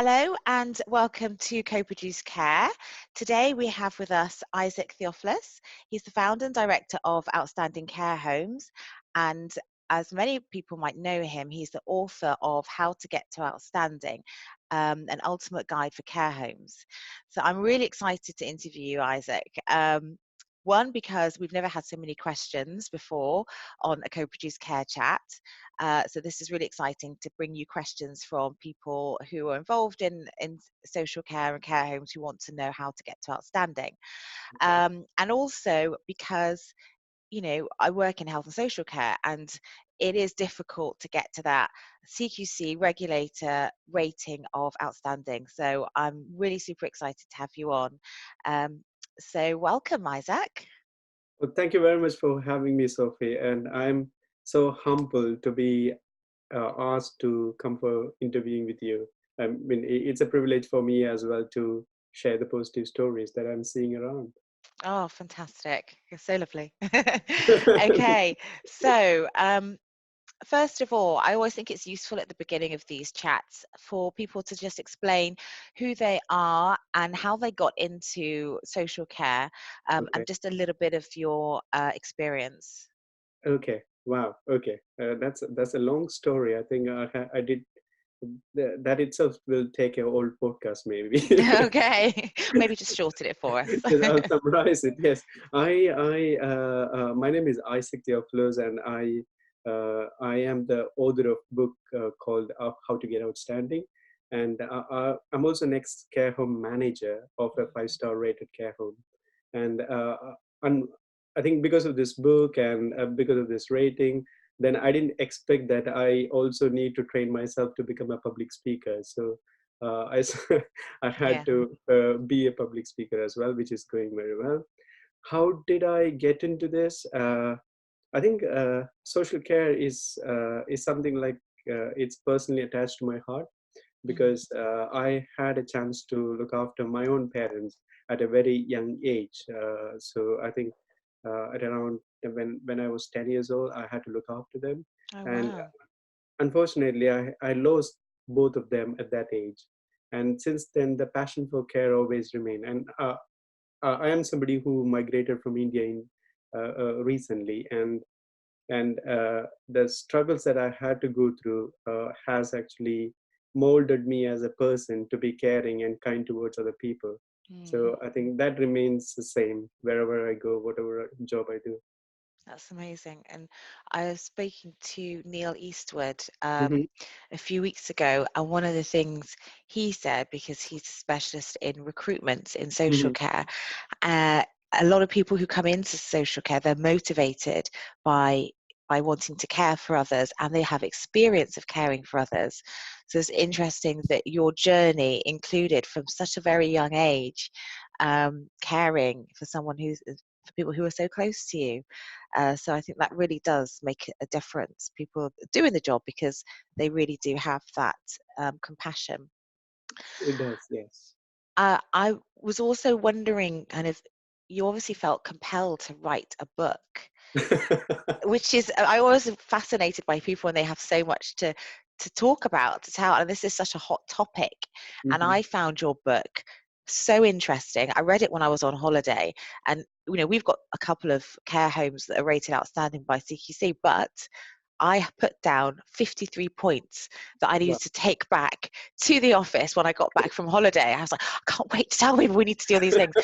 Hello and welcome to Coproduce Care. Today we have with us Issac Theophilos. He's the founder and director of Outstanding Care Homes, and as many people might know him, he's the author of How to Get to Outstanding, an ultimate guide for care homes. So I'm really excited to interview you, Issac. One, because we've never had so many questions before on a co-produced care chat. So this is really exciting to bring you questions from people who are involved in social care and care homes who want to know how to get to outstanding. And also because, you know, I work in health and social care, and it is difficult to get to that CQC regulator rating of outstanding. So I'm really super excited to have you on. So welcome, Issac. Well, thank you very much for having me, Sophie. And I'm so humbled to be asked to come for interviewing with you. I mean, it's a privilege for me as well to share the positive stories that I'm seeing around. Oh, fantastic. You're so lovely. Okay, so first of all, I always think it's useful at the beginning of these chats for people to just explain who they are and how they got into social care, Okay. and just a little bit of your experience. Okay. Wow. Okay. That's a long story. I think I did that itself will take a whole podcast maybe. Okay, maybe just shorten it for us. Yes, I'll summarize it. Yes, my name is Issac Theophilos, and I am the author of book called How to Get Outstanding, and I'm also next care home manager of a 5-star rated care home, and I think because of this book and because of this rating, then I didn't expect that I also need to train myself to become a public speaker. So I had Yeah. to be a public speaker as well, which is going very well. How did I get into this? I think social care is something like it's personally attached to my heart Mm. because I had a chance to look after my own parents at a very young age. So I think at around when I was 10 years old, I had to look after them, Oh, and wow. unfortunately, I lost both of them at that age. And since then, the passion for care always remained. And I am somebody who migrated from India recently, and the struggles that I had to go through has actually molded me as a person to be caring and kind towards other people. Mm. So I think that remains the same wherever I go, whatever job I do. That's amazing. And I was speaking to Neil Eastwood Hmm. a few weeks ago, and one of the things he said, because he's a specialist in recruitment in social Hmm. care, uh, a lot of people who come into social care, they're motivated by wanting to care for others, and they have experience of caring for others. So it's interesting that your journey included from such a very young age, caring for someone for people who are so close to you. So I think that really does make a difference. People doing the job because they really do have that compassion. It does, yes. I was also wondering, kind of, you obviously felt compelled to write a book, which is, I always am fascinated by people when they have so much to talk about, to tell, and this is such a hot topic. And Hmm. I found your book so interesting. I read it when I was on holiday, and you know, we've got a couple of care homes that are rated outstanding by CQC, but I put down 53 points that I Wow. needed to take back to the office when I got back from holiday. I was like, I can't wait to tell people we need to do all these things.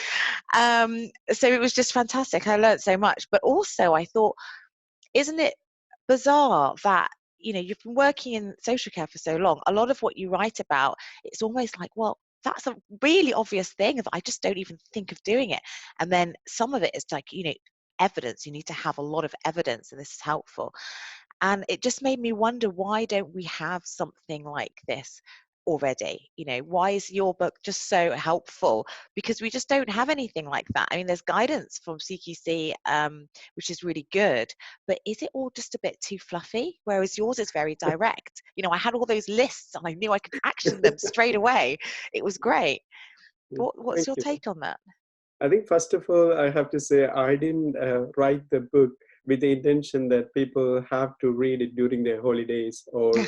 So it was just fantastic. I learned so much. But also I thought, isn't it bizarre that, you know, you've been working in social care for so long, a lot of what you write about, it's almost like, well, that's a really obvious thing that I just don't even think of doing it. And then some of it is like, you know, evidence. You need to have a lot of evidence, and this is helpful. And it just made me wonder, why don't we have something like this already? You know, why is your book just so helpful? Because we just don't have anything like that. I mean, there's guidance from CQC, which is really good, but is it all just a bit too fluffy? Whereas yours is very direct. You know, I had all those lists and I knew I could action them straight away. It was great. What's Thank your you. take on that? I think first of all, I have to say I didn't write the book with the intention that people have to read it during their holidays or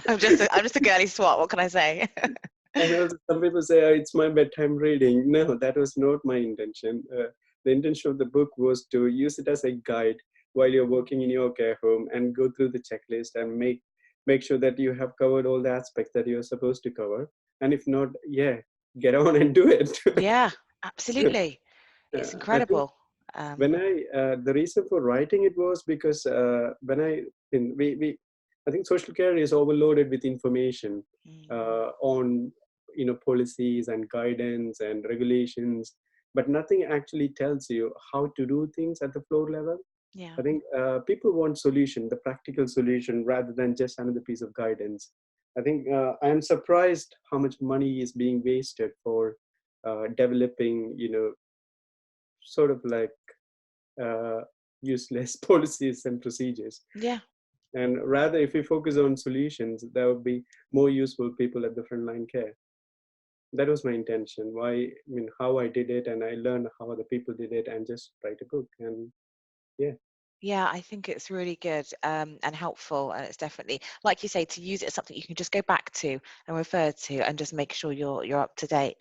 I'm just a girly swat. What can I say? and also some people say, oh, it's my bedtime reading. No, that was not my intention. The intention of the book was to use it as a guide while you're working in your care home and go through the checklist and make sure that you have covered all the aspects that you're supposed to cover. And if not, yeah, get on and do it. Yeah, So, absolutely. It's I think incredible. when the reason for writing it was because when we I think social care is overloaded with information Mm, on policies and guidance and regulations, but nothing actually tells you how to do things at the floor level. yeah. I think people want solution, the practical solution, rather than just another piece of guidance. I think I am surprised how much money is being wasted for developing, sort of like uh, useless policies and procedures. Yeah. And rather, if we focus on solutions, there would be more useful people at the frontline care. That was my intention. Why, I mean, how I did it, and I learned how other people did it, and just write a book. And yeah, Yeah, I think it's really good and helpful, and it's definitely, like you say, to use it as something you can just go back to and refer to, and just make sure you're up to date.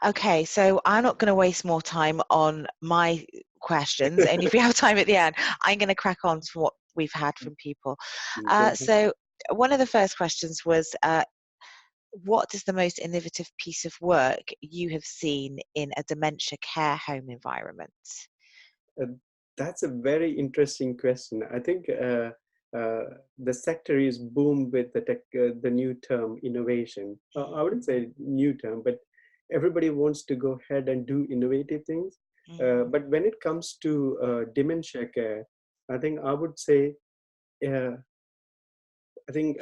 Okay, so I'm not going to waste more time on my questions, and if we have time at the end, I'm going to crack on to what we've had from people. go ahead. So one of the first questions was, what is the most innovative piece of work you have seen in a dementia care home environment? Uh, that's a very interesting question. I think uh, the sector is boom with the new term innovation. I wouldn't say new term, but everybody wants to go ahead and do innovative things. Mm, But when it comes to dementia care, I think I would say, uh, I think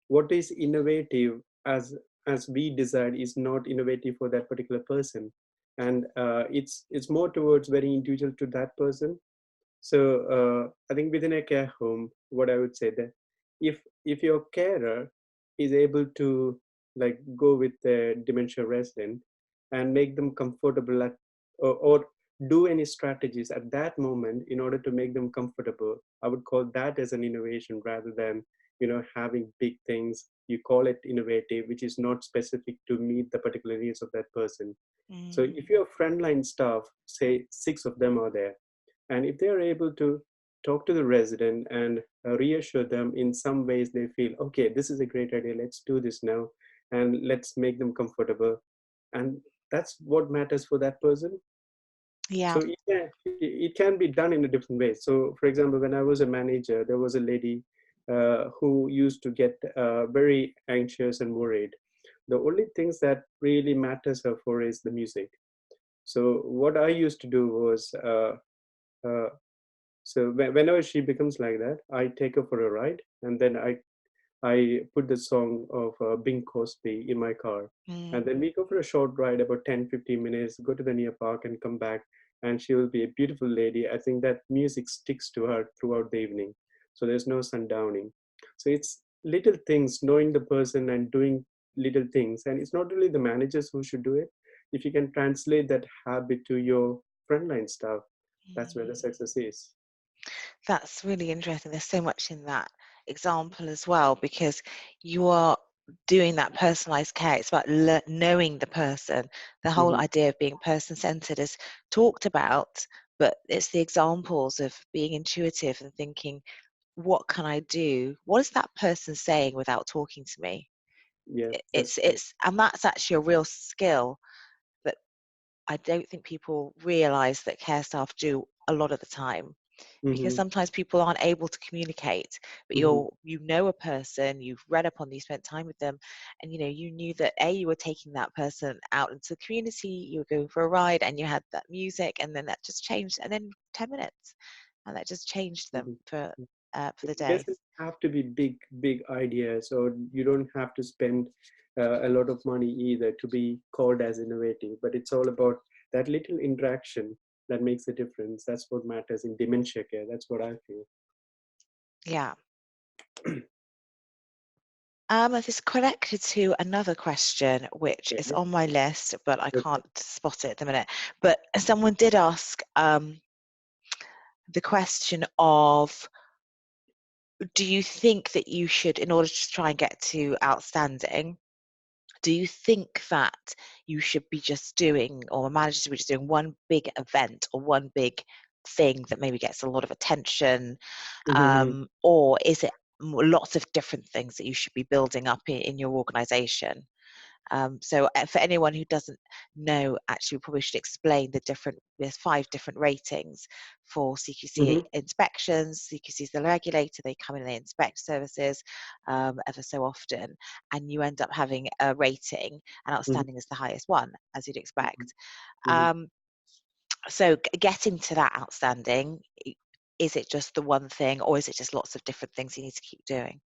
what is innovative as we decide is not innovative for that particular person, and it's more towards very individual to that person. So I think within a care home, what I would say that if your carer is able to like go with the dementia resident and make them comfortable or do any strategies at that moment in order to make them comfortable, I would call that as an innovation rather than having big things. You call it innovative, which is not specific to meet the particular needs of that person. So mm, if your frontline staff, say 6 of them are there, and if they are able to talk to the resident and reassure them in some ways, they feel, okay, this is a great idea, let's do this now, and let's make them comfortable. And that's what matters for that person. yeah. So it can be done in a different way. So for example, when I was a manager, there was a lady who used to get very anxious and worried. The only things that really matters her for is the music. So what I used to do was uh, so whenever she becomes like that, I take her for a ride, and then I put the song of Bing Crosby in my car, and Mm, then we go for a short ride, about 10-15 minutes, go to the near park and come back, and she will be a beautiful lady. I think that music sticks to her throughout the evening, so there's no sundowning. So it's little things, knowing the person and doing little things, and it's not really the managers who should do it. If you can translate that habit to your frontline staff, that's where the mm. success is. That's really interesting. There's so much in that example as well, because you are doing that personalized care. It's about knowing the person. The whole Hmm. idea of being person centered is talked about, but it's the examples of being intuitive and thinking, what can I do? What is that person saying without talking to me? Yeah, that's true. It's and that's actually a real skill that I don't think people realize that care staff do a lot of the time, because Hmm. sometimes people aren't able to communicate, but Hmm. you know a person, you've read up on them, you spent time with them, and you knew that you were taking that person out into the community, you were going for a ride, and you had that music, and then that just changed, and then 10 minutes, and that just changed them Hmm. for the It day. doesn't have to be big ideas, or you don't have to spend a lot of money either to be called as innovative. But it's all about that little interaction that makes a difference. That's what matters in dementia care. That's what I feel. Yeah. This is connected to another question, which is Okay. on my list, but I Okay. can't spot it at the minute. But someone did ask, the question of, do you think that you should, in order to try and get to outstanding, do you think that you should be just doing, or a manager should be just doing one big event or one big thing that maybe gets a lot of attention, Mhm, or is it lots of different things that you should be building up in your organization? So for anyone who doesn't know, actually, we probably should explain there's 5 different ratings for CQC mhm, inspections. CQC is the regulator, they come in and they inspect services ever so often, and you end up having a rating, and mhm, outstanding is the highest one, as you'd mhm, expect. mhm. Um, so getting to that outstanding, is it just the one thing, or is it just lots of different things you need to keep doing?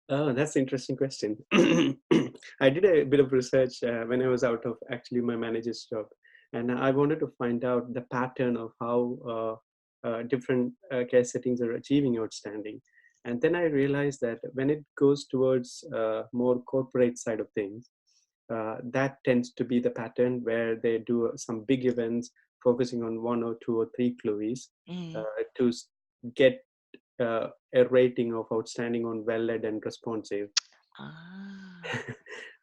Oh, that's an interesting question. I did a bit of research when I was out of actually my manager's job, and I wanted to find out the pattern of how different care settings are achieving outstanding. And then I realized that when it goes towards more corporate side of things, that tends to be the pattern where they do some big events focusing on one or two or three clues Mm. to get a rating of outstanding on well led and responsive. Ah. I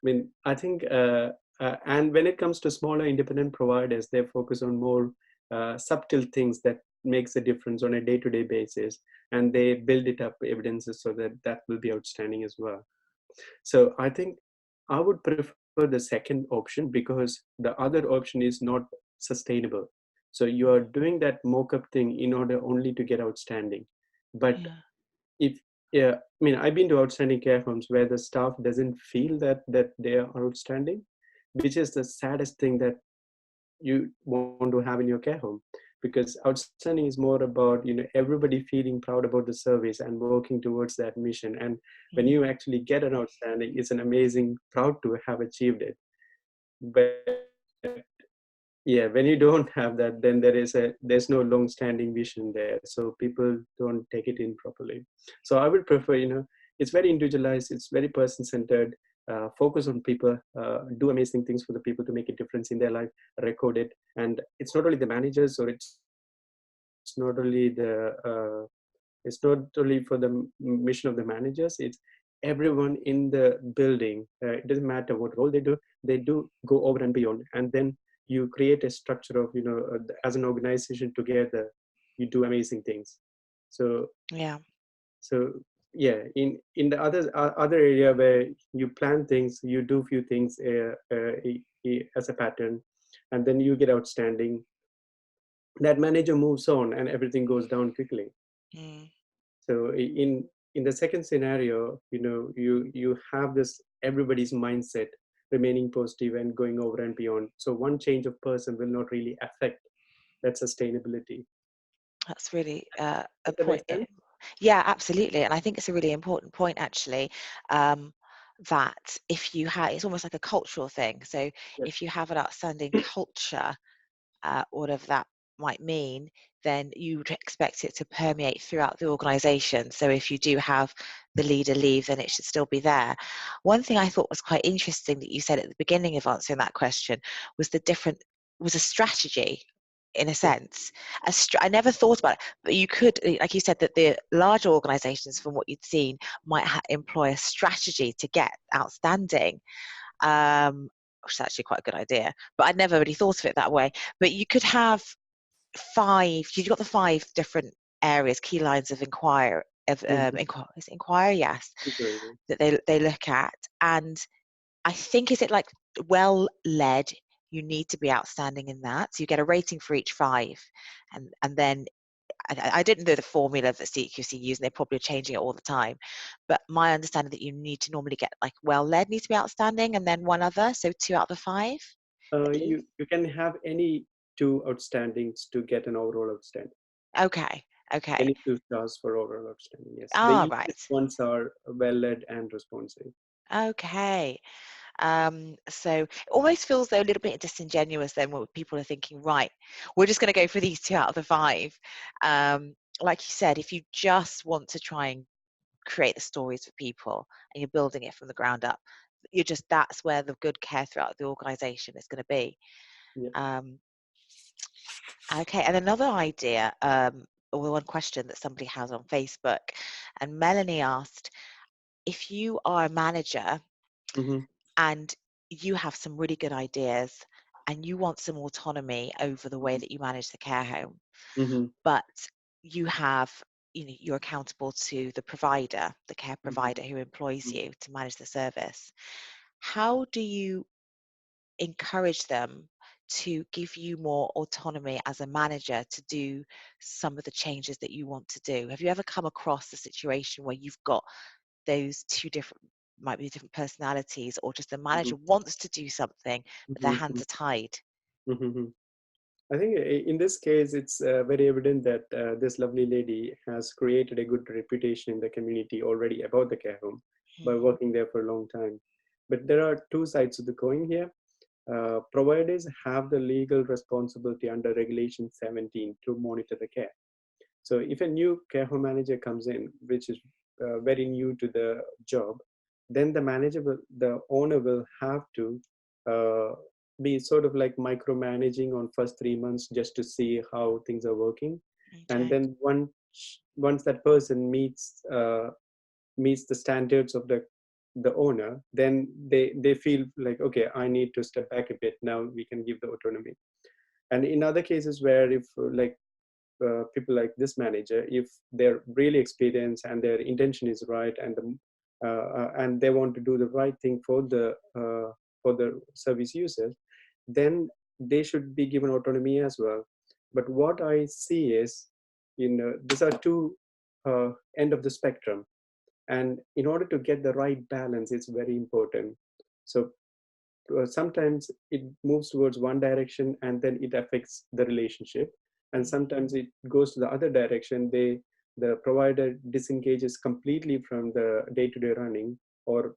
mean, I think, and when it comes to smaller independent providers, they focus on more subtle things that makes a difference on a day-to-day basis, and they build it up evidences so that that will be outstanding as well. So I think I would prefer the second option because the other option is not sustainable. So you are doing that mock-up thing in order only to get outstanding, but Yeah. if yeah, I mean, I've been to outstanding care homes where the staff doesn't feel that they are outstanding, which is the saddest thing that you want to have in your care home, because outstanding is more about, you know, everybody feeling proud about the service and working towards that mission. And when you Mm. actually get an outstanding, it's an amazing proud to have achieved it. But yeah, when you don't have that, then there's no long standing vision there, so people don't take it in properly. So I would prefer, you know, it's very individualized, it's very person centered, focus on people, do amazing things for the people to make a difference in their life, record it. And it's not only the managers, or it's not only it's not only for the mission of the managers, it's everyone in the building. It doesn't matter what role they do go over and beyond. And then you create a structure of, you know, as an organization together, you do amazing things. So Yeah. so yeah, in the other area where you plan things, you do few things as a pattern, and then you get outstanding, that manager moves on and everything goes down quickly. Mm. So in the second scenario, you know, you have this everybody's mindset remaining positive and going over and beyond. So one change of person will not really affect that sustainability. That's really a Does that make point. sense? Yeah, absolutely. And I think it's a really important point, actually, um, that if you have, it's almost like a cultural thing. So Yes. if you have an outstanding culture, whatever that might mean, then you would expect it to permeate throughout the organization. So if you do have the leader leave, then it should still be there. One thing I thought was quite interesting that you said at the beginning of answering that question was was a strategy, in a Yes. sense. I never thought about it, but you could, like you said, that the larger organizations, from what you'd seen, might employ a strategy to get outstanding, which is actually quite a good idea. But I'd never really thought of it that way. But you could have 5, you've got the 5 different areas, key lines of inquire, Mhm. is it inquire? Yes, Great. that they look at. And I think, is it like well led? You need to be outstanding in that. So you get a rating for each 5, and then I didn't know the formula that CQC used, and they're probably changing it all the time. But my understanding that you need to normally get, like, well led needs to be outstanding, and then one other, so 2 out of the 5. You can have any two outstandings to get an overall outstanding. Okay, okay. Any 2 stars for overall outstanding. Yes, the Ah, easiest right. ones are well led and responsive. Okay. So it almost feels though a little bit disingenuous then when people are thinking, right, we're just going to go for these 2 out of the 5. Like you said, if you just want to try and create the stories for people and you're building it from the ground up, that's where the good care throughout the organization is going to be. Yeah. Um, Okay, and another idea, or one question that somebody has on Facebook, and Melanie asked, if you are a manager Mm-hmm. and you have some really good ideas and you want some autonomy over the way that you manage the care home, Mm-hmm. but you have, you're accountable to the provider, the care provider who employs you to manage the service. How do you encourage them to give you more autonomy as a manager to do some of the changes that you want to do? Have you ever come across a situation where you've got those two different, might be different personalities, or just the manager wants to do something but their Mm-hmm. hands are tied? Mm-hmm. I think in this case, it's very evident that this lovely lady has created a good reputation in the community already about the care home by Mm, working there for a long time. But there are two sides of the coin here. Providers have the legal responsibility under Regulation 17 to monitor the care. So if a new care home manager comes in, which is very new to the job, then the owner will have to uh, be sort of like micromanaging on first 3 months just to see how things are working, and okay. then once that person meets the standards of the owner, then they feel like, okay, I need to step back a bit. Now we can give the autonomy. And in other cases where if like people like this manager, if they're really experienced and their intention is right, and they want to do the right thing for the service users, then they should be given autonomy as well. But what I see is, these are two end of the spectrum, and in order to get the right balance, it's very important. So sometimes it moves towards one direction and then it affects the relationship, and Mm, sometimes it goes to the other direction. The provider disengages completely from the day-to-day running or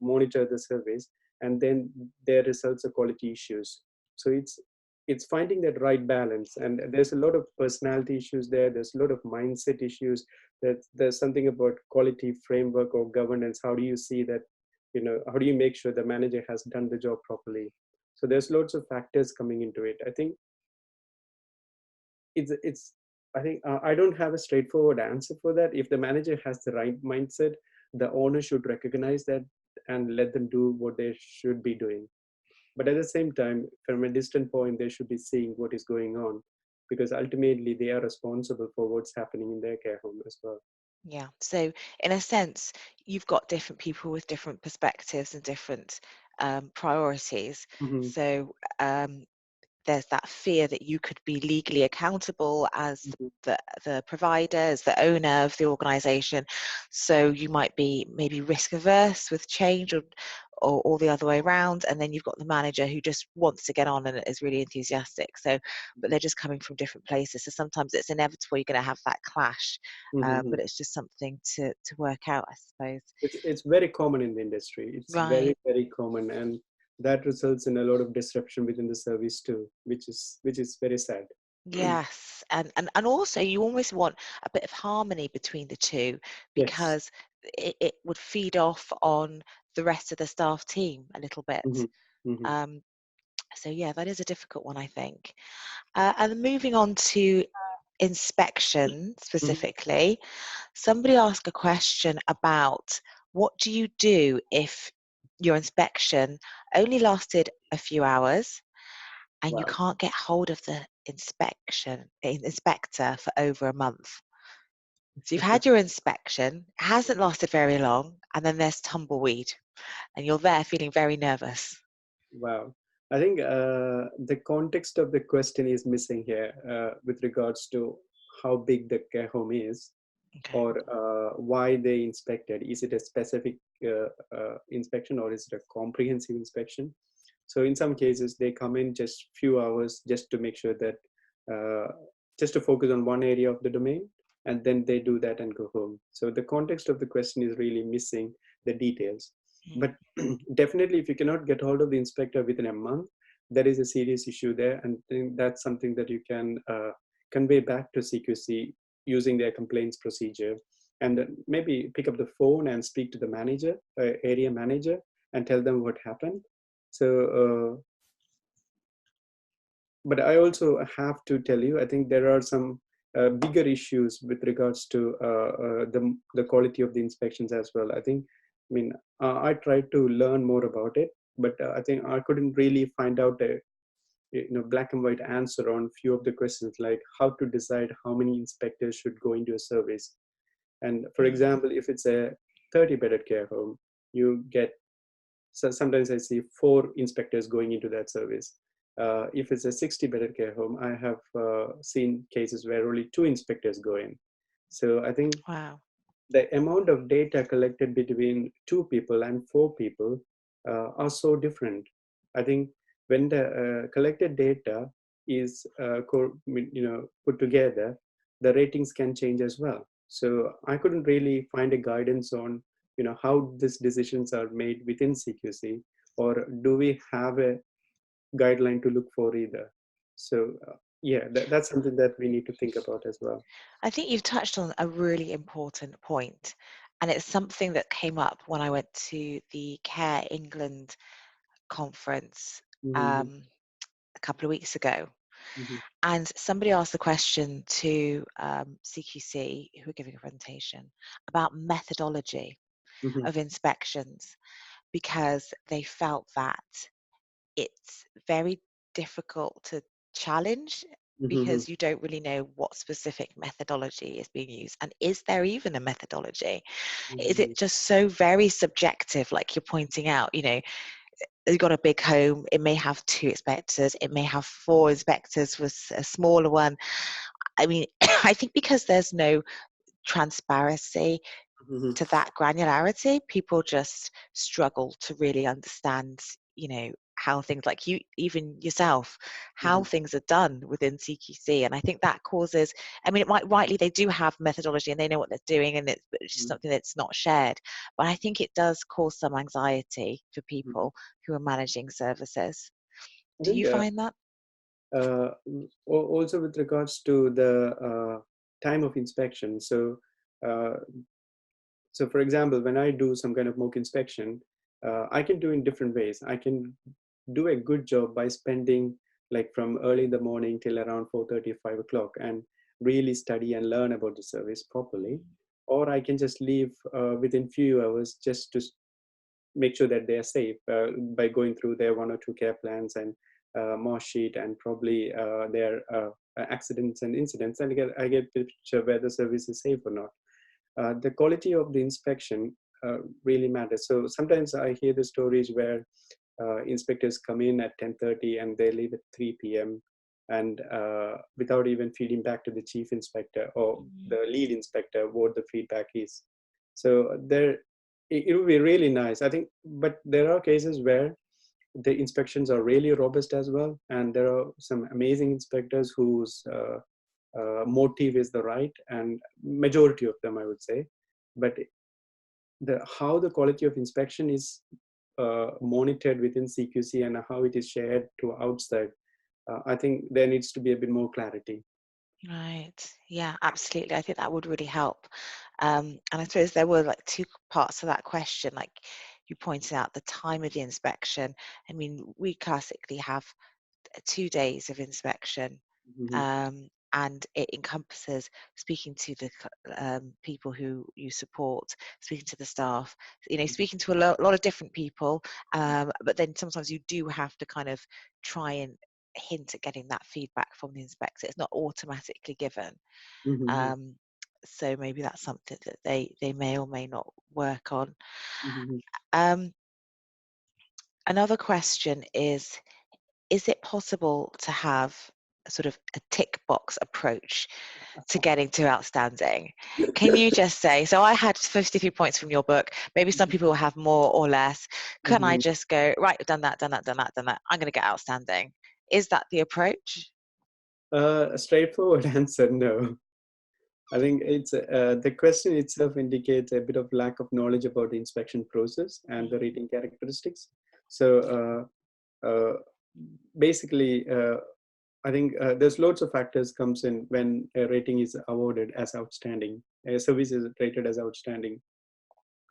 monitor the service, and then there results are quality issues. So it's finding that right balance, and there's a lot of personality issues there. There's a lot of mindset issues. There's something about quality framework or governance. How do you see that, how do you make sure the manager has done the job properly? So there's lots of factors coming into it. I think it's I don't have a straightforward answer for that. If the manager has the right mindset, the owner should recognize that and let them do what they should be doing. But at the same time, from a distant point, they should be seeing what is going on, because ultimately they are responsible for what's happening in their care home as well. yeah. So, in a sense, you've got different people with different perspectives and different priorities. Mm-hmm. So, there's that fear that you could be legally accountable as Mm-hmm. the provider, as the owner of the organization. So you might be maybe risk averse with change, or the other way around. And then you've got the manager who just wants to get on and is really enthusiastic. So, but they're just coming from different places. So sometimes it's inevitable you're going to have that clash. Mm-hmm. But it's just something to work out, I suppose. It's very common in the industry. It's Right. very common, and that results in a lot of disruption within the service too, which is very sad. Yes, and also you almost want a bit of harmony between the two, Yes. because it would feed off on the rest of the staff team a little bit. Hmm. Hmm. Um, so yeah, that is a difficult one, I think. And moving on to inspection Hmm. specifically, somebody asked a question about what do you do if your inspection only lasted a few hours and you Wow. can't get hold of the inspector for over a month. So you've had your inspection, it hasn't lasted very long, and then there's tumbleweed, and you're there feeling very nervous. Wow. I think the context of the question is missing here with regards to how big the care home is, Okay. or why they inspected. Is it a specific inspection, or is it a comprehensive inspection? So in some cases, they come in just few hours just to make sure that, just to focus on one area of the domain, and then they do that and go home. So the context of the question is really missing the details. Mm, But definitely, if you cannot get hold of the inspector within a month, there is a serious issue there, and I think that's something that you can convey back to CQC using their complaints procedure, and maybe pick up the phone and speak to the manager, area manager, and tell them what happened. So but I also have to tell you, I think there are some bigger issues with regards to the quality of the inspections as well. I mean, I tried to learn more about it, but I think I couldn't really find out a black and white answer on few of the questions, like how to decide how many inspectors should go into a service. And for Mm. example, if it's a 30-bedded care home, you get, so sometimes I see 4 inspectors going into that service. If it's a 60-bedded care home, I have seen cases where only 2 inspectors go in. So I think Wow. the amount of data collected between 2 people and 4 people are so different. I think when the collected data is put together, the ratings can change as well. So I couldn't really find a guidance on how these decisions are made within CQC, or do we have a guideline to look for either? So yeah, that's something that we need to think about as well. I think you've touched on a really important point, and it's something that came up when I went to the Care England conference Mm-hmm. um, a couple of weeks ago. Mm-hmm. And somebody asked the question to CQC, who were giving a presentation, about methodology Mm-hmm. of inspections, because they felt that it's very difficult to challenge Mm-hmm. because you don't really know what specific methodology is being used. And is there even a methodology? Is Mm-hmm. it just so very subjective, like you're pointing out? You've got a big home, it may have 2 inspectors, it may have 4 inspectors with a smaller one. I mean, I think because there's no transparency Mhm, to that granularity, people just struggle to really understand, how things, like you, even yourself, how mhm, things are done within CQC. And I think that causes, I mean, it might, rightly, they do have methodology and they know what they're doing, and it's just mhm, something that's not shared. But I think it does cause some anxiety for mhm. people who are managing services. I Do think you find that? also with regards to the time of inspection. Uh, so for example, when I do some kind of mock inspection, I can do in different ways. I can do a good job by spending like from early in the morning till around 4:30, 5 o'clock, and really study and learn about the service properly. Or I can just leave within few hours just to make sure that they are safe by going through their 1 or 2 care plans and mark sheet, and probably their accidents and incidents, and I get a picture whether the service is safe or not. The quality of the inspection really matters. So sometimes I hear the stories where inspectors come in at 10:30 and they leave at 3 p.m. and without even feeding back to the chief inspector or Mm. the lead inspector what the feedback is. So it would be really nice, I think, but there are cases where the inspections are really robust as well, and there are some amazing inspectors whose motive is the right, and majority of them I would say. But how the quality of inspection is monitored within CQC and how it is shared to outside, I think there needs to be a bit more clarity. Right. Yeah, absolutely. I think that would really help. And I suppose there were like 2 parts to that question. Like you pointed out, the time of the inspection. I mean, we classically have 2 days of inspection, Mhm, and it encompasses speaking to the people who you support, speaking to the staff, speaking to a lot of different people. But then sometimes you do have to kind of try and hint at getting that feedback from the inspector. It's not automatically given. mhm, Um, so maybe that's something that they may or may not work on. mhm, Um, Another question is it possible to have a sort of a tick box approach to getting to outstanding? Can you just say, so I had 53 points from your book, maybe some people will have more or less. Can I mhm. just go, right, I've done that, done that, done that, done that, I'm going to get outstanding? Is that the approach? A straightforward answer, no. I think it's the question itself indicates a bit of lack of knowledge about the inspection process and the rating characteristics. So uh, basically, I think there's loads of factors comes in when a rating is awarded as outstanding. A service is rated as outstanding.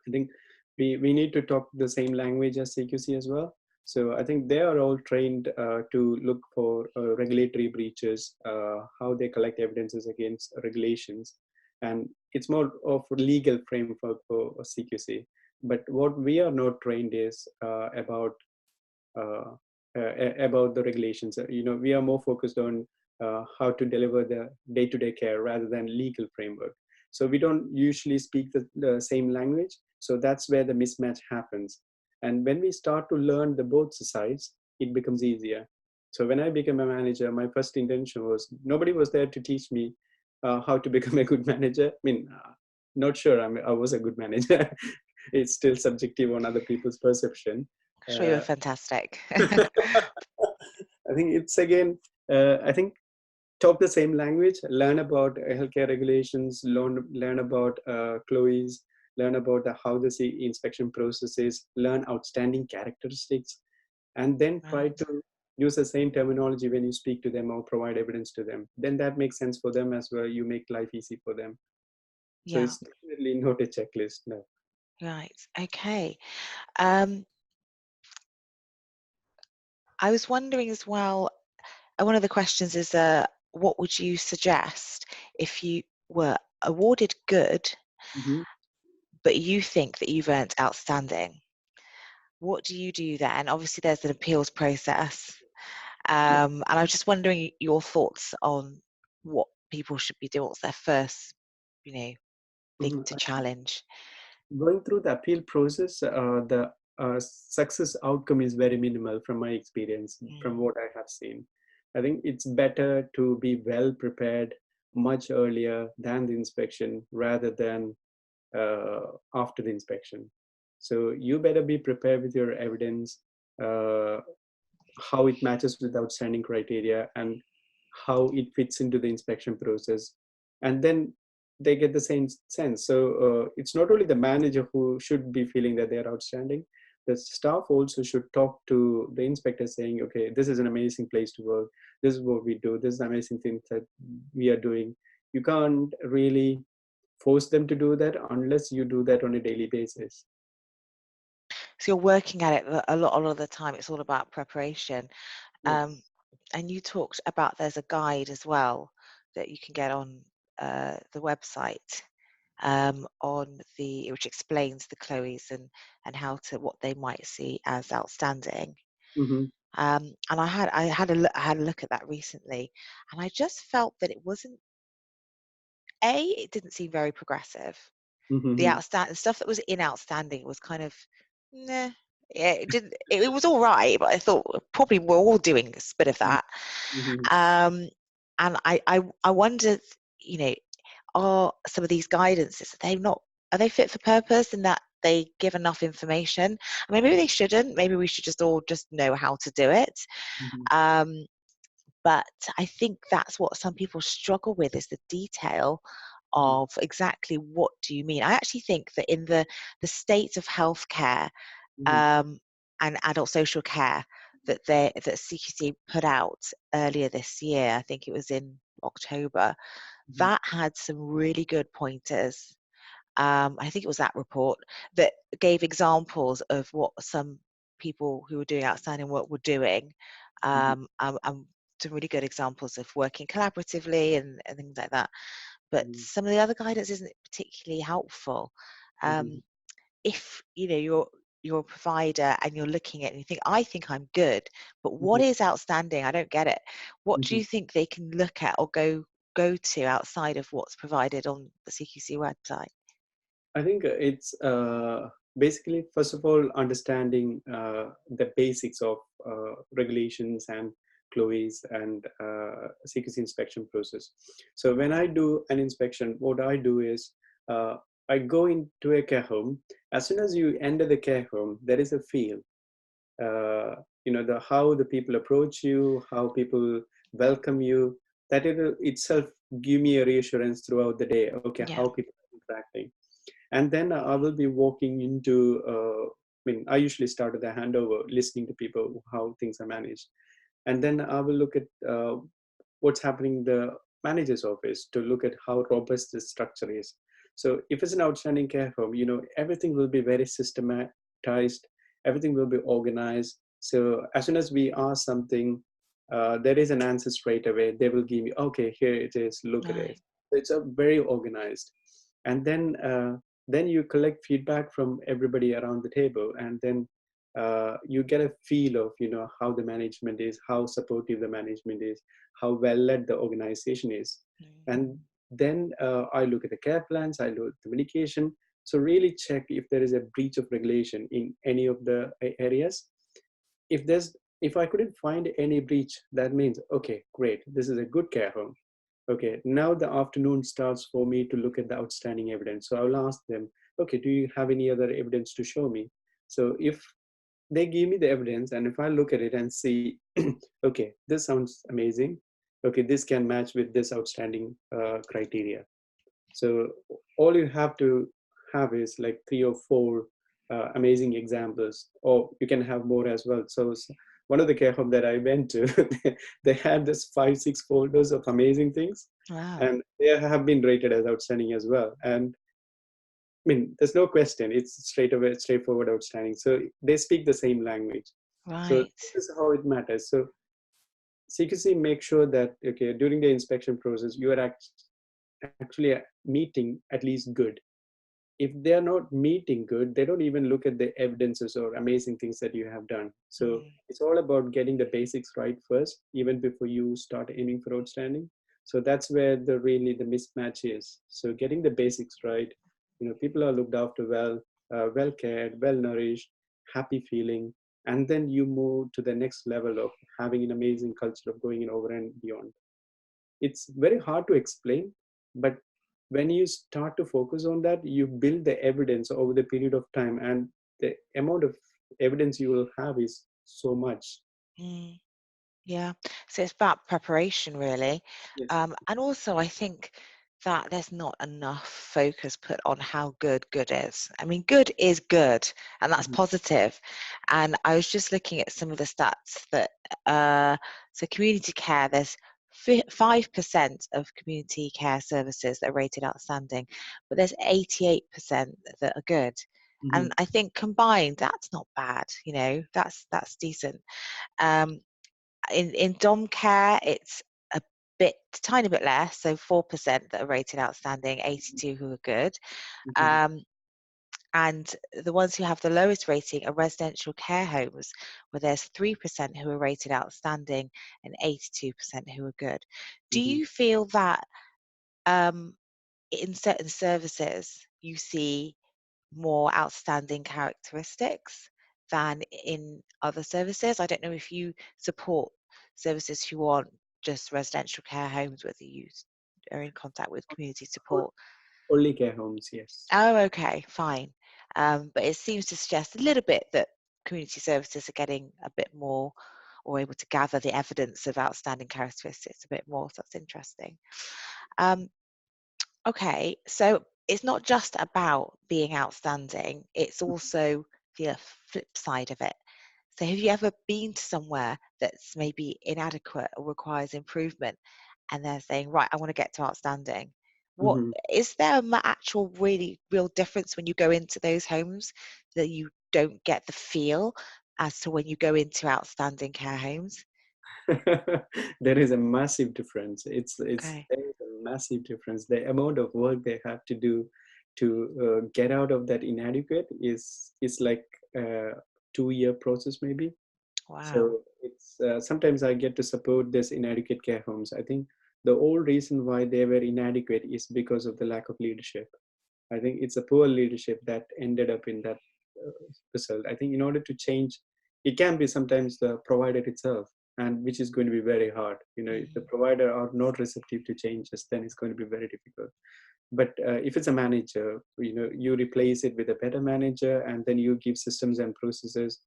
I think we need to talk the same language as CQC as well. So I think they are all trained to look for regulatory breaches, how they collect evidences against regulations. And it's more of a legal framework for CQC. But what we are not trained is uh, about the regulations. We are more focused on how to deliver the day-to-day care rather than legal framework. So we don't usually speak the same language. So that's where the mismatch happens. And when we start to learn the both sides, it becomes easier. So when I became a manager, my first intention was nobody was there to teach me how to become a good manager. I mean, not sure I was a good manager. It's still subjective on other people's perception. I'm sure you were Uh, fantastic. I think it's again, I think talk the same language, learn about healthcare regulations, learn about Chloe's, learn about how the inspection process is, learn outstanding characteristics, and then try Right. to use the same terminology when you speak to them or provide evidence to them. Then that makes sense for them as well. You make life easy for them. So Yeah. it's definitely not a checklist. No. Right. Okay. Um, I was wondering as well, one of the questions is, what would you suggest if you were awarded good, Hmm. but you think that you've earned outstanding? What do you do then? Obviously, there's an appeals process. Yeah. And I was just wondering your thoughts on what people should be doing. What's their first, you know, thing Mhm. to challenge? Going through the appeal process, the success outcome is very minimal from my experience, from Mm, what I have seen. I think it's better to be well prepared much earlier than the inspection rather than after the inspection. So you better be prepared with your evidence, uh, how it matches with outstanding criteria, and how it fits into the inspection process. And then they get the same sense. So it's not only the manager who should be feeling that they're outstanding, the staff also should talk to the inspector saying, okay, this is an amazing place to work, this is what we do, this is amazing things that we are doing. You can't really force them to do that unless you do that on a daily basis. So you're working at it a lot of the time. It's all about preparation. Yeah. Um, and you talked about there's a guide as well that you can get on the website, on which explains the Chloes and what they might see as outstanding. Mm-hmm. And I had a look at that recently, and I just felt that it wasn't it didn't seem very progressive. The Mm-hmm. outstanding stuff that was in outstanding was kind of, nah. Yeah, it didn't. It was all right, but I thought probably we're all doing a bit of that. Mm-hmm. Um, and I wondered, you know, are some of these guidances, are they fit for purpose in that they give enough information? I mean, maybe they shouldn't. Maybe we should just all just know how to do it. Mm-hmm. Um, but I think that's what some people struggle with, is the detail of exactly what do you mean. I actually think that in the state of healthcare, Mm-hmm. um, and adult social care that CQC put out earlier this year, I think it was in October, Mm-hmm. that had some really good pointers. I think it was that report that gave examples of what some people who were doing outstanding work were doing, Mm-hmm. and some really good examples of working collaboratively and things like that. But some of the other guidance isn't particularly helpful. Mm-hmm. Um, if you're a provider and you're looking at it and you think, I think I'm good, but what Mm-hmm. is outstanding? I don't get it. What do Mm-hmm. you think they can look at or go to outside of what's provided on the CQC website? I think it's basically, first of all, understanding the basics of regulations and Chloe's and CQC inspection process. So when I do an inspection, what I do is uh, I go into a care home. As soon as you enter the care home, there is a feel. The how the people approach you, how people welcome you. That itself give me a reassurance throughout the day. Okay, Yeah. how people are interacting. And then I will be walking into I usually start with a handover, listening to people how things are managed, and then I will look at what's happening in the manager's office to look at how robust the structure is. So if it's an outstanding care home, everything will be very systematized, everything will be organized. So as soon as we ask something, there is an answer straight away. They will give me, okay, here it is, look at it. Right. It's a very organized. And then you collect feedback from everybody around the table, and then you get a feel of, how the management is, how supportive the management is, how well led the organization is. Mm. And then I look at the care plans, I look at the medication. So really check if there is a breach of regulation in any of the areas. If I couldn't find any breach, that means, okay, great, this is a good care home. Okay, now the afternoon starts for me to look at the outstanding evidence. So I will ask them, okay, do you have any other evidence to show me? So if they give me the evidence, and if I look at it and see, okay, this sounds amazing. Okay, this can match with this outstanding criteria. So all you have to have is like 3 or 4 amazing examples, or you can have more as well. So one of the care home that I went to, they had this 5, 6 folders of amazing things, Wow. and they have been rated as outstanding as well. And I mean, there's no question; it's straightforward, outstanding. So they speak the same language. So Right. this is how it matters. So CQC makes sure that, okay, during the inspection process, you are actually meeting at least good. If they are not meeting good, they don't even look at the evidences or amazing things that you have done. So Mm. it's all about getting the basics right first, even before you start aiming for outstanding. So that's where the mismatch is. So getting the basics right, people are looked after well, well cared, well nourished, happy feeling, and then you move to the next level of having an amazing culture of going in over and beyond. It's very hard to explain, but when you start to focus on that, you build the evidence over the period of time, and the amount of evidence you will have is so much. Mm. Yeah, so it's about preparation, really. Yes. And also, I think that there's not enough focus put on how good is. I mean, good is good, and that's Mhm. positive. And I was just looking at some of the stats that, so community care, there's 5% of community care services that are rated outstanding, but there's 88% that are good. Mhm. And I think combined, that's not bad, that's decent. Um, in dom care, it's a tiny bit less, so 4% that are rated outstanding, 82 who are good. Mhm. Um, and the ones who have the lowest rating are residential care homes, where there's 3% who are rated outstanding and 82% who are good. Do Mhm. you feel that um, in certain services you see more outstanding characteristics than in other services? I don't know if you support services who aren't just residential care homes, whether you are in contact with community O- support. Only care homes, yes. Oh, okay, fine. But it seems to suggest a little bit that community services are getting a bit more, or able to gather the evidence of outstanding characteristics a bit more. So that's interesting. Um, Okay, so it's not just about being outstanding, it's also the flip side of it. So have you ever been to somewhere that's maybe inadequate or requires improvement, and they're saying, right, I want to get to outstanding? What Mhm. is there a actual really real difference when you go into those homes that you don't get the feel as to when you go into outstanding care homes? There is a massive difference. It's Okay. there is a massive difference. The amount of work they have to do to get out of that inadequate is like a 2-year process maybe. Wow. So it's sometimes I get to support this inadequate care homes. I think the whole reason why they were inadequate is because of the lack of leadership. I think it's a poor leadership that ended up in that result. I think in order to change, it can be sometimes the provider itself, and which is going to be very hard. If the Mm. provider are not receptive to changes, then it's going to be very difficult. But if it's a manager, you replace it with a better manager, and then you give systems and processes.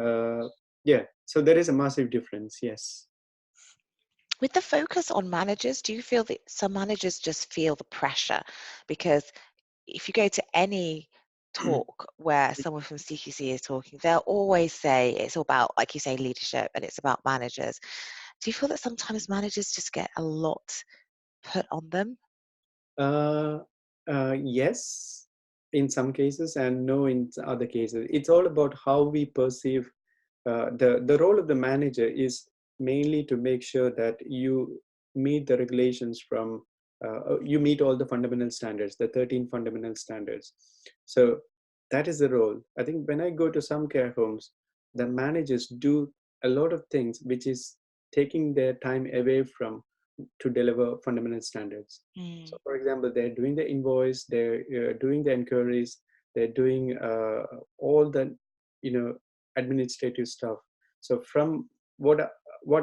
Uh, yeah, so there is a massive difference. Yes. With the focus on managers, do you feel that some managers just feel the pressure? Because if you go to any talk where someone from CQC is talking, they'll always say it's all about, like you say, leadership and it's about managers. Do you feel that sometimes managers just get a lot put on them? Uh, yes, in some cases, and no in other cases. It's all about how we perceive the role of the manager is mainly to make sure that you meet the regulations from you meet all the fundamental standards, the 13 fundamental standards. So that is the role. I think when I go to some care homes, the managers do a lot of things which is taking their time away from to deliver fundamental standards. So Mm. for example, they're doing the invoice, they're doing the inquiries, they're doing all the administrative stuff. So from what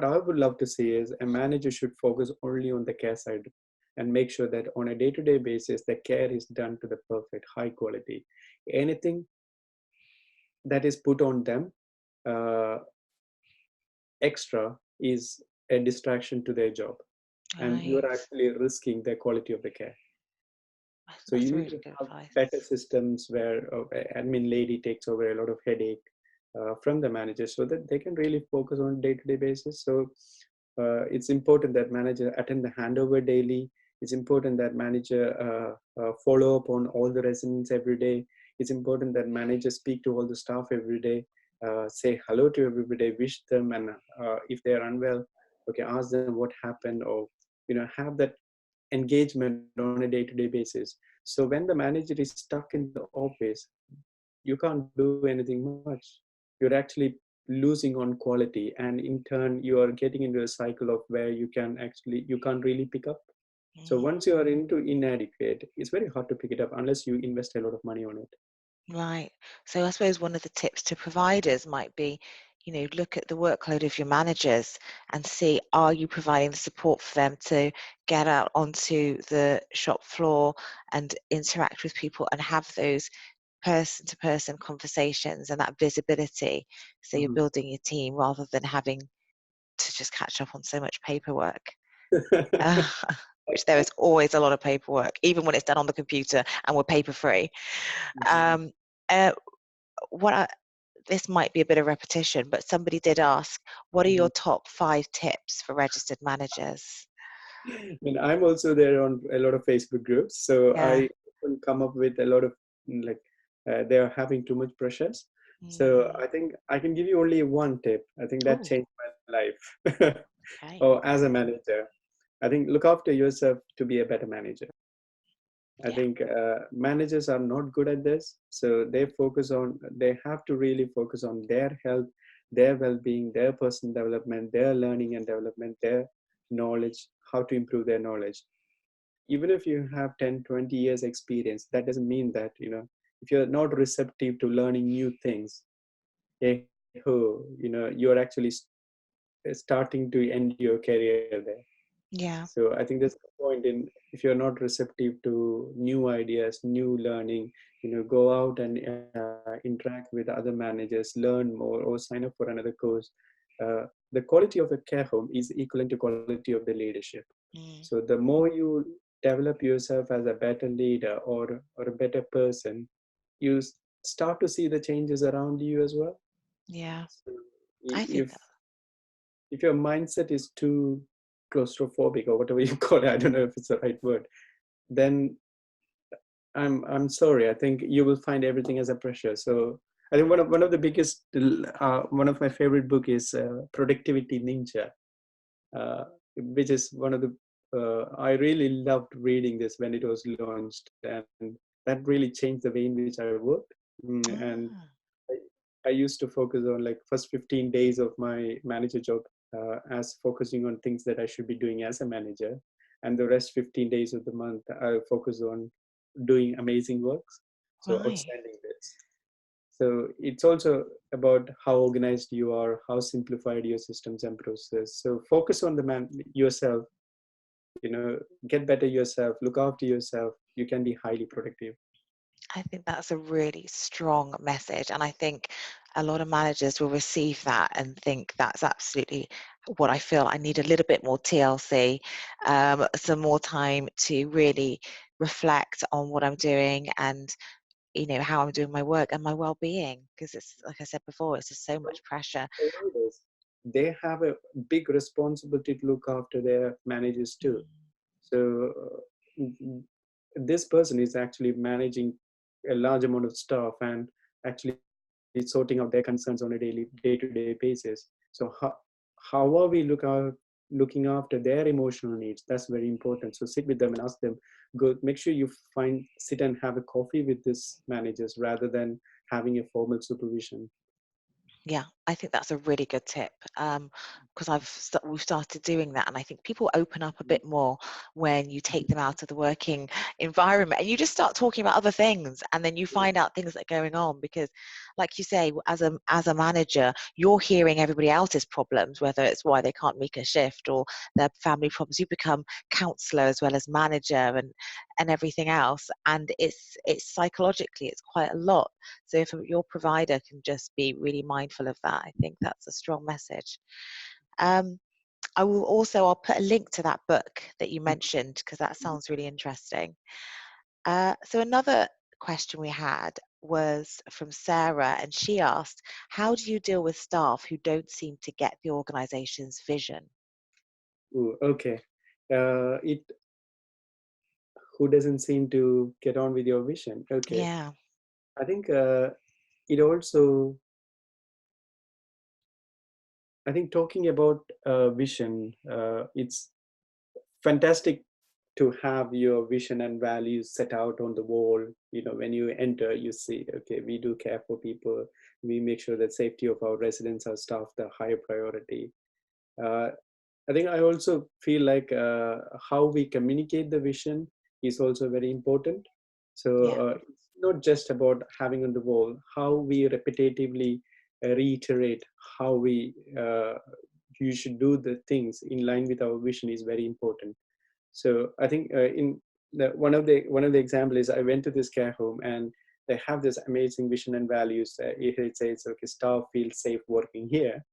I would love to see is a manager should focus only on the care side and make sure that on a day-to-day basis the care is done to the perfect high quality. Anything that is put on them uh, extra is a distraction to their job, and you Right. are actually risking the quality of the care. I think So you that's need really to good have better advice. systems where admin lady takes over a lot of headache from the manager so that they can really focus on day-to-day basis. So it's important that manager attend the handover daily. It's important that manager follow up on all the residents every day. It's important that manager speak to all the staff every day, say hello to everybody, wish them, and if they are unwell, okay, ask them what happened, or have that engagement on a day-to-day basis. So when the manager is stuck in the office, you can't do anything much. You're actually losing on quality, and in turn you are getting into a cycle of where you can't really pick up. So once you are Mm. into inadequate, it's very hard to pick it up unless you invest a lot of money on it. Right. So I suppose one of the tips to providers might be, look at the workload of your managers and see, are you providing the support for them to get out onto the shop floor and interact with people and have those person to person conversations and that visibility. So you're Mhm. building your team rather than having to just catch up on so much paperwork. Which there is always a lot of paperwork, even when it's done on the computer and we're paper free. Mhm. Um, uh, what I, this might be a bit of repetition, but somebody did ask, what are your Mhm. top 5 tips for registered managers? And I'm also there on a lot of Facebook groups, so Yeah. I often come up with a lot of like they are having too much pressures. So Mm. I think I can give you only one tip. I think that Oh, changed my life. okay. Or as a manager, I think look after yourself to be a better manager. I Yeah. think managers are not good at this, so they have to really focus on their health, their well-being, their personal development, their learning and development, their knowledge, how to improve their knowledge. Even if you have 10, 20 years experience, that doesn't mean that, if you're not receptive to learning new things, hey ho, you're actually starting to end your career there. Yeah. So I think there's a point in, if you're not receptive to new ideas, new learning, go out and interact with other managers, learn more, or sign up for another course. The quality of a care home is equivalent to quality of the leadership. Mm. So the more you develop yourself as a better leader or a better person, you start to see the changes around you as well. Yeah. So I think if if your mindset is too claustrophobic or whatever you call it, I don't know if it's the right word, then I'm sorry. I think you will find everything as a pressure. So I think one of the biggest one of my favorite book is Productivity Ninja, which is one of the I really loved reading this when it was launched, and that really changed the way in which I worked. And ah, I used to focus on like first 15 days of my manager job as focusing on things that I should be doing as a manager, and the rest 15 days of the month I focus on doing amazing works, so right. outstanding bits. So it's also about how organized you are, how simplified your systems and process. So focus on the man yourself, get better yourself, look after yourself. You can be highly productive. I think that's a really strong message. And I think a lot of managers will receive that and think that's absolutely what I feel. I need a little bit more TLC, some more time to really reflect on what I'm doing and, how I'm doing my work and my well-being. Because it's, like I said before, it's just so much pressure. Providers, they have a big responsibility to look after their managers too. Mm. So this person is actually managing a large amount of staff and actually sorting out their concerns on a day-to-day basis. So how are we looking after their emotional needs? That's very important. So sit with them and ask them, go make sure you sit and have a coffee with these managers rather than having a formal supervision. Yeah, I think that's a really good tip, because we've started doing that, and I think people open up a bit more when you take them out of the working environment and you just start talking about other things, and then you find out things that are going on. Because, like you say, as a manager, you're hearing everybody else's problems, whether it's why they can't make a shift or their family problems. You become counsellor as well as manager and everything else, and it's psychologically it's quite a lot. So if your provider can just be really mindful of that, I think that's a strong message. I'll put a link to that book that you mentioned, because that sounds really interesting. So another question we had was from Sarah, and she asked, how do you deal with staff who don't seem to get the organization's vision? Ooh, okay. It Who doesn't seem to get on with your vision? Okay. Yeah. I think it also, I think talking about vision, it's fantastic to have your vision and values set out on the wall. When you enter, you see, okay, we do care for people. We make sure that safety of our residents, our staff, the higher priority. Uh, I think I also feel like how we communicate the vision is also very important. So Yeah. it's not just about having on the wall, how we repetitively reiterate how you should do the things in line with our vision is very important. So I think one of the example is I went to this care home and they have this amazing vision and values. It says, okay, staff feel safe working here.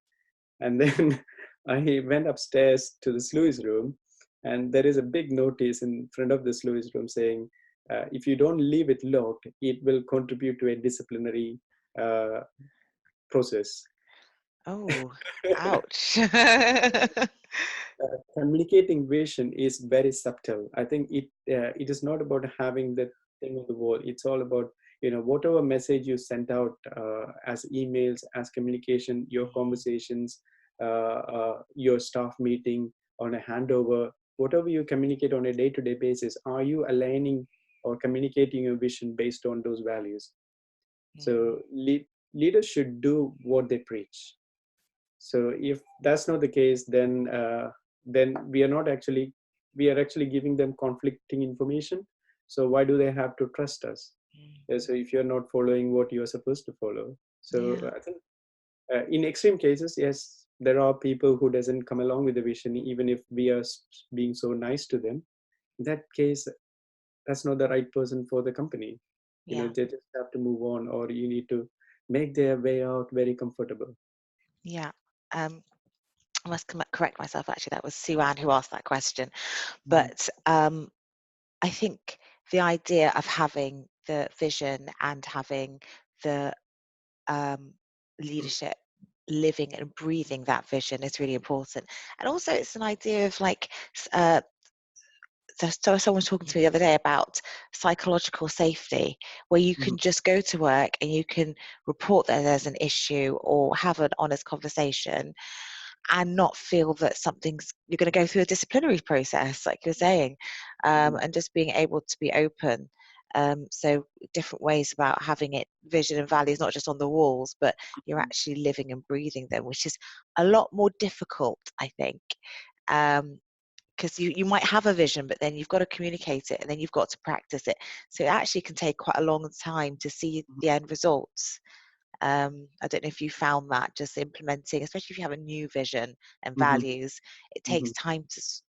And then I went upstairs to the sluice room, and there is a big notice in front of the sluice room saying, if you don't leave it locked, it will contribute to a disciplinary uh, process. Oh, ouch. Communicating vision is very subtle. I think it is not about having the thing on the wall. It's all about whatever message you sent out as emails, as communication, your conversations, your staff meeting, on a handover, whatever you communicate on a day-to-day basis. Are you aligning or communicating your vision based on those values? So leaders should do what they preach. So if that's not the case, then we are actually giving them conflicting information. So why do they have to trust us? So if you're not following what you're supposed to follow. So Yeah. I think in extreme cases, yes, there are people who doesn't come along with the vision, even if we are being so nice to them. In that case, that's not the right person for the company. Yeah. They just have to move on, or you need to make their way out very comfortable. Yeah. Um, I must correct myself. Actually, that was Sue Ann who asked that question. Mhm. But I think the idea of having the vision and having the leadership living and breathing that vision is really important. And also, it's an idea of like, so someone was talking to me the other day about psychological safety, where you can Mhm. just go to work and you can report that there's an issue or have an honest conversation and not feel that you're going to go through a disciplinary process, like you're saying, Mhm. and just being able to be open. So different ways about having it, vision and values, not just on the walls, but you're actually living and breathing them, which is a lot more difficult, I think. Because you might have a vision, but then you've got to communicate it and then you've got to practice it. So it actually can take quite a long time to see the end results. I don't know if you found that just implementing, especially if you have a new vision and Mhm. values, it takes Mhm. time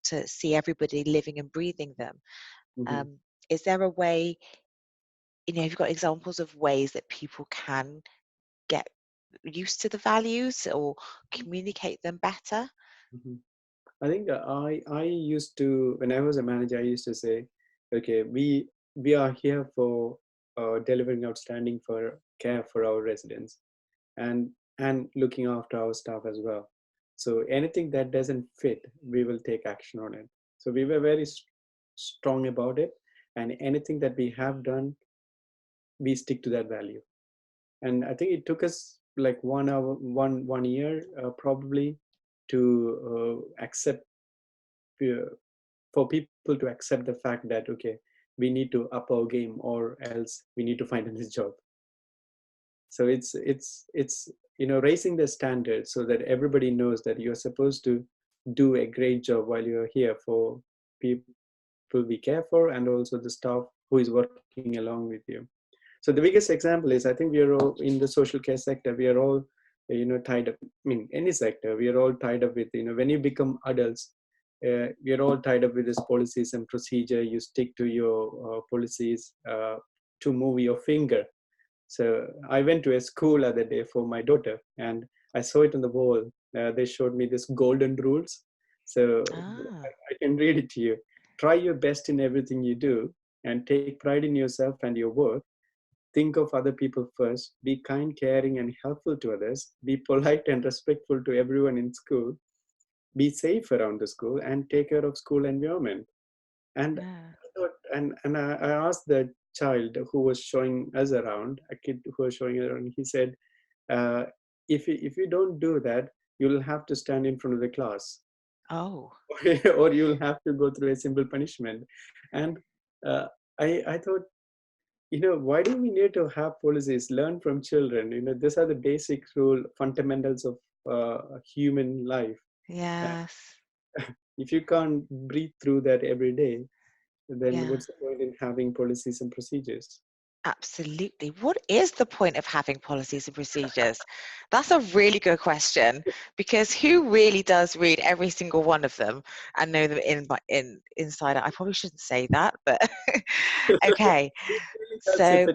to see everybody living and breathing them. Mhm. Um, is there a way, have you got examples of ways that people can get used to the values or communicate them better? Mhm. I think I used to, when I was a manager, I used to say, okay, we are here for delivering outstanding for care for our residents, and looking after our staff as well. So anything that doesn't fit, we will take action on it. So we were very strong about it, and anything that we have done, we stick to that value. And I think it took us like 1 hour, one year probably to accept, uh, for people to accept the fact that, okay, we need to up our game or else we need to find a new job. So it's raising the standards so that everybody knows that you're supposed to do a great job while you're here for people we care for, and also the staff who is working along with you. So the biggest example is, I think we are all in the social care sector, we are all tied up. I mean, any sector, we are all tied up with, when you become adults, we are all tied up with this policies and procedure. You stick to your policies to move your finger. So I went to a school other day for my daughter, and I saw it on the wall. They showed me this golden rules. So Ah, I can read it to you. Try your best in everything you do, and take pride in yourself and your work. Think of other people first. Be kind, caring, and helpful to others. Be polite and respectful to everyone in school. Be safe around the school, and take care of school environment. And yeah. I thought, I asked the child who was showing us around, a kid who was showing us around. He said, uh, if you don't do that, you'll have to stand in front of the class, Oh, or you'll have to go through a simple punishment. And uh, I thought, why do we need to have policies? Learn from children. These are the basic rule fundamentals of human life. Uh, yes. if you can't breathe through that every day, then Yeah. what's the point in having policies and procedures? Absolutely. What is the point of having policies and procedures? That's a really good question, because who really does read every single one of them and know them inside out? I probably shouldn't say that, but okay. It really does. If So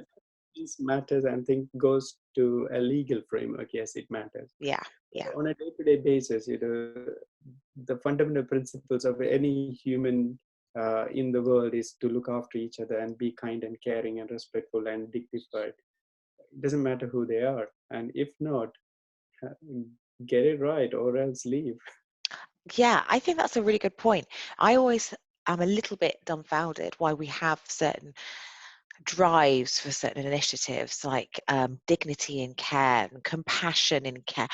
it matters and think goes to a legal framework, yes, it matters. yeah, yeah, On a day-to-day basis, the fundamental principles of any human in the world is to look after each other and be kind and caring and respectful and dignified. It doesn't matter who they are, and if not, uh, get it right or else leave. yeah. I think that's a really good point. I always am a little bit dumbfounded why we have certain drives for certain initiatives like dignity in care and compassion in care,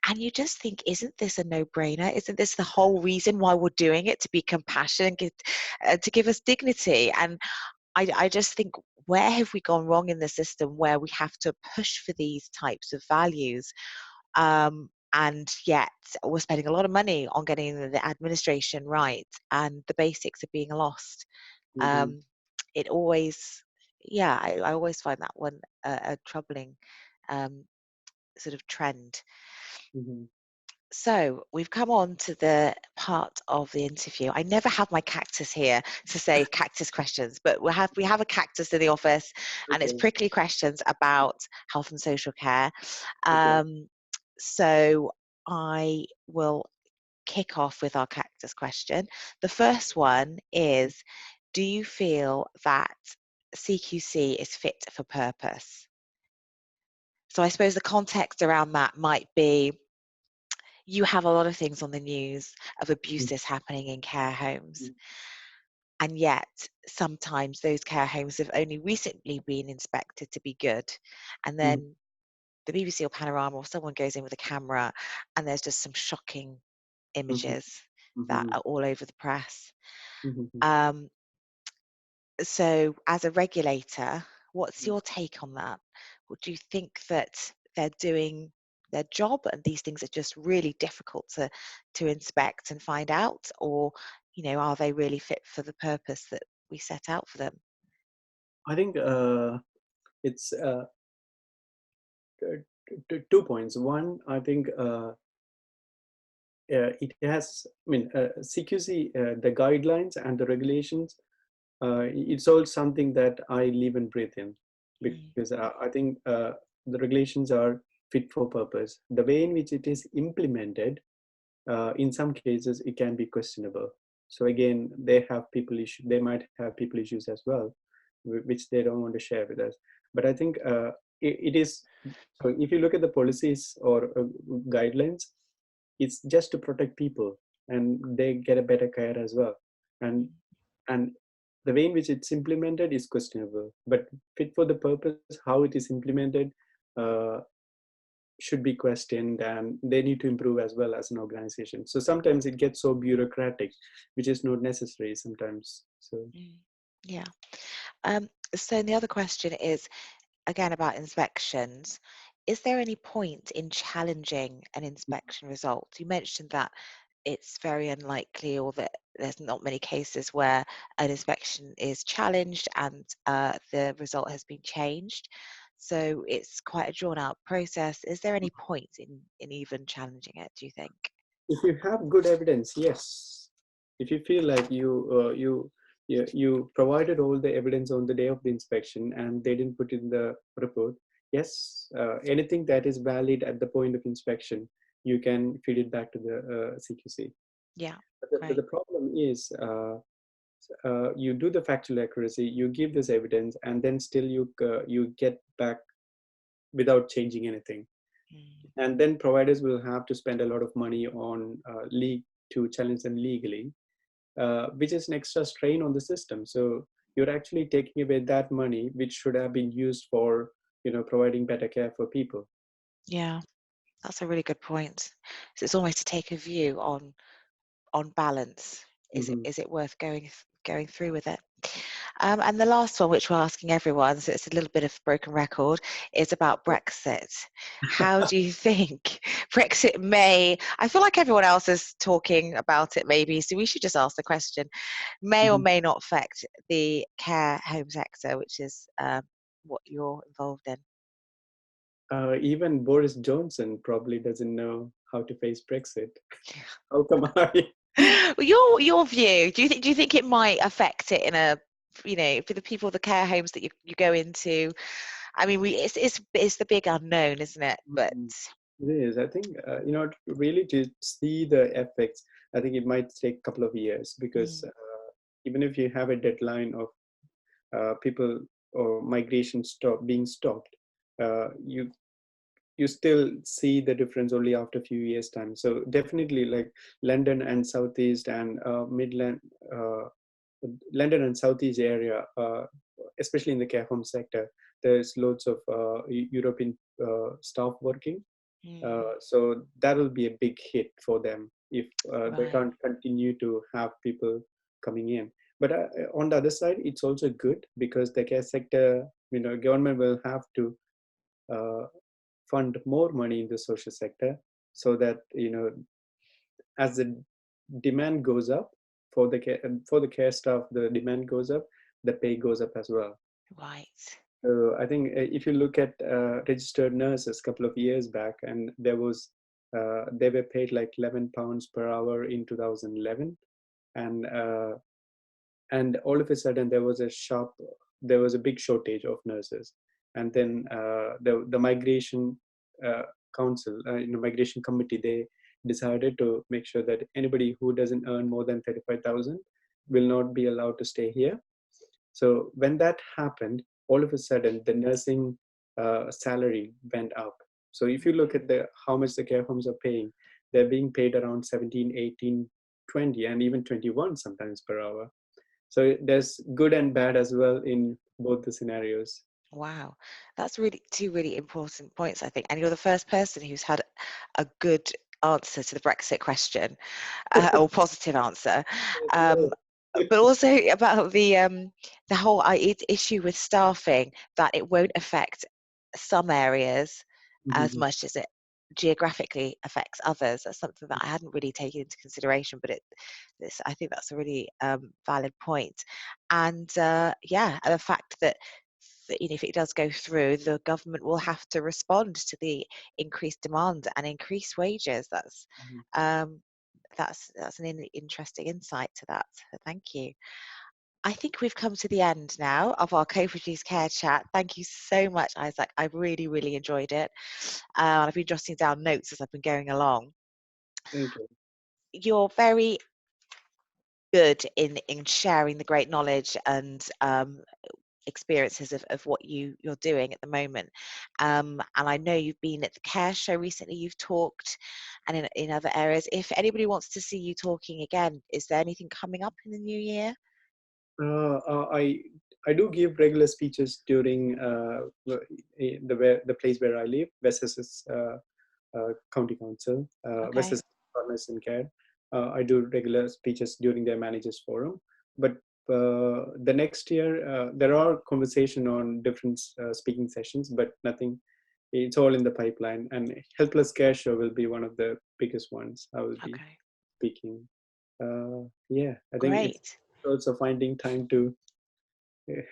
and you just think, isn't this a no-brainer? Isn't this the whole reason why we're doing it, to be compassionate and to give us dignity? And I just think, where have we gone wrong in the system where we have to push for these types of values, and yet we're spending a lot of money on getting the administration right and the basics are being lost? Hmm. um, it always, yeah, I always find that one a troubling um, sort of trend. Hmm. So we've come on to the part of the interview. I never have my cactus here to say cactus questions, but we have a cactus in the office, and it's Okay. prickly questions about health and social care. Okay. Um, so I will kick off with our cactus question. The first one is, do you feel that CQC is fit for purpose? So I suppose the context around that might be, you have a lot of things on the news of abuses happening in care homes, and yet sometimes those care homes have only recently been inspected to be good, and Hmm. then the BBC or Panorama or someone goes in with a camera and there's just some shocking Hmm. images that Hmm. are all over the press. Hmm. Um, so as a regulator, what's Hmm. your take on that? Do you think that they're doing their job and these things are just really difficult to inspect and find out, or are they really fit for the purpose that we set out for them? I think it's 2 points. One, I think it has, I mean, CQC, the guidelines and the regulations, it's all something that I live and breathe in, Mm, because I think the regulations are fit for purpose. The way in which it is implemented, in some cases, it can be questionable. So again, they might have people issues as well, which they don't want to share with us. But I think it is, so if you look at the policies or guidelines, it's just to protect people and they get a better care as well. and and the way in which it's implemented is questionable, but fit for the purpose how it is implemented, should be questioned, and they need to improve as well as an organization. So sometimes it gets so bureaucratic, which is not necessary sometimes. So Yeah. Um, so the other question is, again, about inspections. Is there any point in challenging an inspection result? You mentioned that it's very unlikely, or that there's not many cases where an inspection is challenged and the result has been changed. So it's quite a drawn out process. Is there any point in even challenging it, do you think? if you have good evidence, yes. If you feel like you provided all the evidence on the day of the inspection and they didn't put in the report, yes, anything that is valid at the point of inspection, you can feed it back to the CQC. Yeah, But great. the problem is, you do the factual accuracy, you give this evidence, and then still you get back without changing anything. Mm, And then providers will have to spend a lot of money on league to challenge them legally, which is an extra strain on the system. So you're actually taking away that money which should have been used for, providing better care for people. yeah, that's a really good point. So it's almost to take a view on balance. Hmm. Is it worth going through with it? And the last one, which we're asking everyone, so it's a little bit of broken record, is about Brexit. How do you think Brexit may? I feel like everyone else is talking about it, maybe, so we should just ask the question: may or Hmm. may not affect the care home sector, which is what you're involved in. Even Boris Johnson probably doesn't know how to face Brexit. How come I? Well, your view. Do you think it might affect it in a, for the people, the care homes that you go into? I mean, it's the big unknown, isn't it? But Mhm. It is. I think, really to see the effects, I think it might take a couple of years, because mm, even if you have a deadline of people or migration being stopped, you still see the difference only after a few years time. So definitely, like London and Southeast and Midland, uh, London and Southeast area, especially in the care home sector, there's loads of European staff working. mm, So that will be a big hit for them if they right, can't continue to have people coming in. But on the other side, it's also good, because the care sector, government will have to uh, fund more money in the social sector, so that, as the demand goes up for the care staff, the demand goes up, the pay goes up as well. right. So I think, if you look at registered nurses a couple of years back, and they were paid like £11 per hour in 2011, and all of a sudden there was a big shortage of nurses, and then the migration uh, council, migration committee, they decided to make sure that anybody who doesn't earn more than 35,000 will not be allowed to stay here. So when that happened, all of a sudden the nursing salary went up. So if you look at the how much the care homes are paying, they're being paid around 17, 18, 20, and even 21 sometimes per hour. So there's good and bad as well in both the scenarios. Wow, that's really two really important points, I think. And you're the first person who's had a good answer to the Brexit question, or positive answer. Um, but also about the whole issue with staffing, that it won't affect some areas as Mhm. much as it geographically affects others. That's something that I hadn't really taken into consideration, but I think that's a really valid point. And yeah, and the fact that if it does go through, the government will have to respond to the increased demand and increase wages. Um, that's an interesting insight to that. So thank you. I think we've come to the end now of our co-produced care chat. Thank you so much, Isaac. I really, really enjoyed it. I've been jotting down notes as I've been going along. Thank you. You're very good in sharing the great knowledge and experiences of what you're doing at the moment. And I know you've been at the Care Show recently, you've talked, and in other areas. If anybody wants to see you talking again, is there anything coming up in the new year? I I do give regular speeches during the place where I live, West Essex County Council, West Okay. Essex Partners in Care. I do regular speeches during their managers forum. But the next year, there are conversation on different speaking sessions, but nothing. It's all in the pipeline. And Helpless Care Show will be one of the biggest ones. I will be Okay. speaking. Yeah, I think it's Great. also finding time to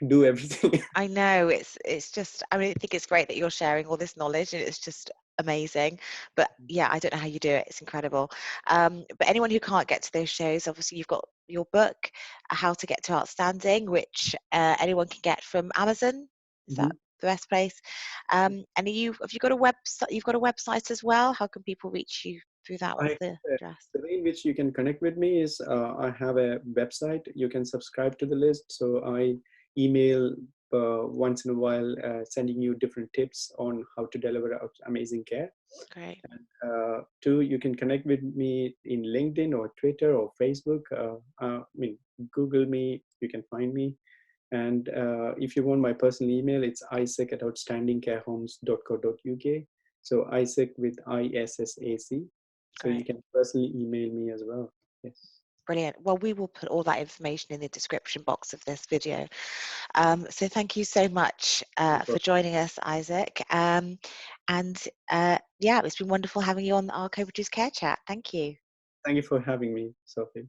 do everything. I know it's just, I mean, I think it's great that you're sharing all this knowledge, and it's just amazing. But yeah, I don't know how you do it. It's incredible. But anyone who can't get to those shows, obviously you've got your book, How to Get to Outstanding, which anyone can get from Amazon. Is that Mhm. the best place? And have you got a website? You've got a website as well. How can people reach you through that? What's I the address? the way in which you can connect with me is I have a website. You can subscribe to the list. So I email once in a while, sending you different tips on how to deliver out amazing care. Great. And two, you can connect with me in LinkedIn or Twitter or Facebook. I mean, Google me. You can find me. And if you want my personal email, it's issac@outstandingcarehomes.co.uk. So Issac with ISSAC. So you Great. can personally email me as well. Yes. Brilliant. Well, we will put all that information in the description box of this video. So thank you so much No for problem. joining us, Isaac. And yeah, it's been wonderful having you on our Co-Produce Care Chat. Thank you. Thank you for having me, Sophie.